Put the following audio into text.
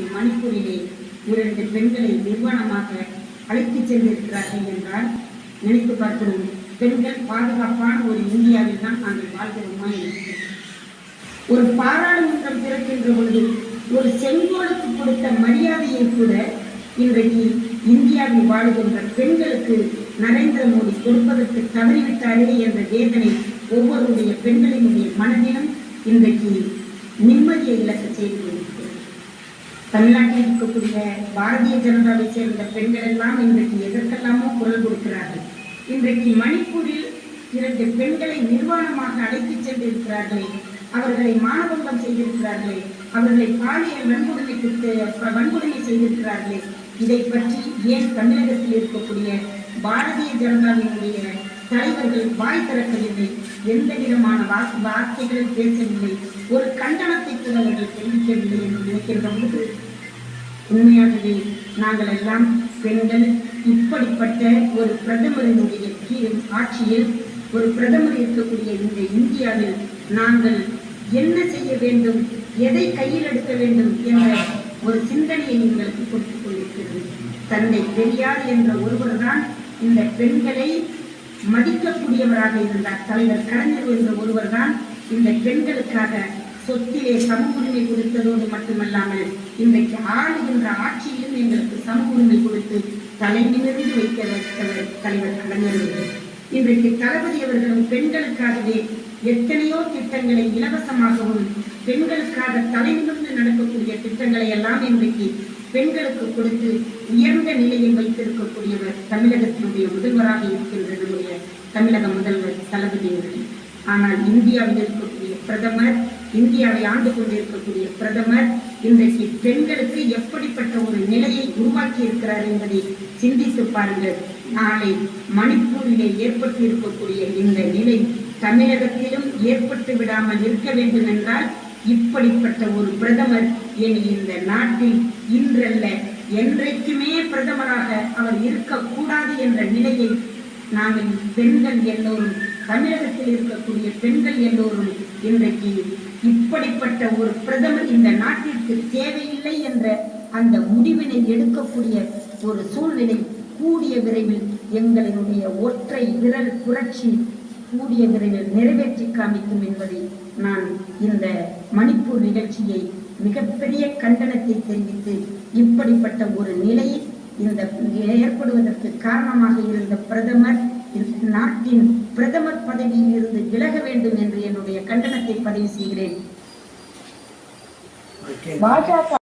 இன்றைக்கு மணிப்பூரிலே 2 பெண்களை நிர்வாணமாக அழைத்துச் சென்றிருக்கிறார்கள் என்றால் நினைத்து பார்க்கிறோம். பெண்கள் பாதுகாப்பான ஒரு இந்தியாவில் தான் நாங்கள் வாழ்கிறோமா என்று. ஒரு பாராளுமன்றம் திறக்கின்ற பொழுது ஒரு செங்கோலுக்கு கொடுத்த மரியாதையை கூட இன்றைக்கு இந்தியாவில் வாழுகின்ற பெண்களுக்கு நரேந்திர மோடி கொடுப்பதற்கு தவறிவிட்டாரே என்ற வேதனை ஒவ்வொருடைய பெண்களினுடைய மனதிலும் இன்றைக்கு நிம்மதியை இழக்க செய்து கொண்டிருக்கிறது. தமிழ்நாட்டில் இருக்கக்கூடிய பாரதிய ஜனதாவை சேர்ந்த பெண்கள் எல்லாம் இன்றைக்கு எதற்கெல்லாமோ குரல் கொடுக்கிறார்கள். இன்றைக்கு மணிப்பூரில் 2 பெண்களை நிர்வாணமாக அழைத்துச் சென்றிருக்கிறார்களே, அவர்களை மானபங்கம் செய்திருக்கிறார்களே, அவர்களை பாலியல் வன்கொடுமை செய்திருக்கிறார்களே, இதை பற்றி ஏன் தமிழகத்தில் இருக்கக்கூடிய பாரதிய ஜனதாவினுடைய தலைவர்கள் வாய் திறக்கவில்லை? எந்த விதமான வார்த்தைகளும் பேசவில்லை. ஒரு கண்டனத்தை கூட அவர்கள் தெரிவிக்கவில்லை என்று நினைக்கின்ற போது உண்மையாகவே நாங்கள் எல்லாம் பெண்கள் இப்படிப்பட்ட ஒரு பிரதமரினுடைய ஆட்சியில், ஒரு பிரதமர் இருக்கக்கூடிய இந்த இந்தியாவில் நாங்கள் என்ன செய்ய வேண்டும், எதை கையில் எடுக்க வேண்டும் என்ற ஒரு சிந்தனையை எங்களுக்கு கொடுத்துக் கொண்டிருக்கிறது. தந்தை பெரியார் என்ற ஒருவர் தான் இந்த பெண்களை மதிக்கக்கூடியவராக இருந்தார். தலைவர் கலைஞர் என்ற ஒருவர் தான் இந்த பெண்களுக்காக சொத்திலே சம உரிமை கொடுத்ததோடு மட்டுமல்லாமல் இன்றைக்கு ஆளுகின்ற ஆட்சியிலும் எங்களுக்கு சம உரிமை கொடுத்து தலை நிமிர்ந்து வைத்தவர் தலைவர் கலைஞர். இன்றைக்கு தளபதி அவர்களும் பெண்களுக்காகவே எத்தனையோ திட்டங்களை இலவசமாகவும் பெண்களுக்காக தலை நிமிர்ந்து நடக்கக்கூடிய திட்டங்களை எல்லாம் இன்றைக்கு பெண்களுக்கு கொடுத்து உயர்ந்த நிலையில் வைத்திருக்கக்கூடியவர் தமிழகத்தினுடைய முதல்வராக இருக்கின்ற தமிழக முதல்வர் தளபதி அவர்கள். ஆனால் இந்தியாவில் இருக்கக்கூடிய பிரதமர், இந்தியாவை ஆண்டு கொண்டிருக்கக்கூடிய பிரதமர் இன்றைக்கு பெண்களுக்கு எப்படிப்பட்ட ஒரு நிலையை உருவாக்கி இருக்கிறார் என்பதை சிந்தித்து பாருங்கள். நாளை மணிப்பூரிலே ஏற்பட்டு இருக்கக்கூடிய இந்த நிலை தமிழகத்திலும் ஏற்பட்டு விடாமல் இருக்க வேண்டும் என்றால் இப்படிப்பட்ட ஒரு பிரதமர் இந்த நாட்டில் இன்றல்ல என்றைக்குமே பிரதமராக அவர் இருக்கக்கூடாது என்ற நிலையை நாங்கள் பெண்கள் எல்லோரும், தமிழகத்தில் இருக்கக்கூடிய பெண்கள் எல்லோரும் இன்றைக்கு இப்படிப்பட்ட ஒரு பிரதமர் இந்த நாட்டிற்கு தேவையில்லை என்ற அந்த முடிவினை எடுக்கக்கூடிய ஒரு சூழ்நிலை கூடிய விரைவில் எங்களினுடைய ஒற்றை விரல் புரட்சி கூடிய விரைவில் நிறைவேற்றி காமிக்கும் என்பதை நான் இந்த மணிப்பூர் நிகழ்ச்சியை மிகப்பெரிய கண்டனத்தை தெரிவித்து, இப்படிப்பட்ட ஒரு நிலை இந்த ஏற்படுவதற்கு காரணமாக இருந்த பிரதமர் நாட்டின் பிரதமர் பதவியில் இருந்து விலக வேண்டும் என்று என்னுடைய கண்டனத்தை பதிவு செய்கிறேன்.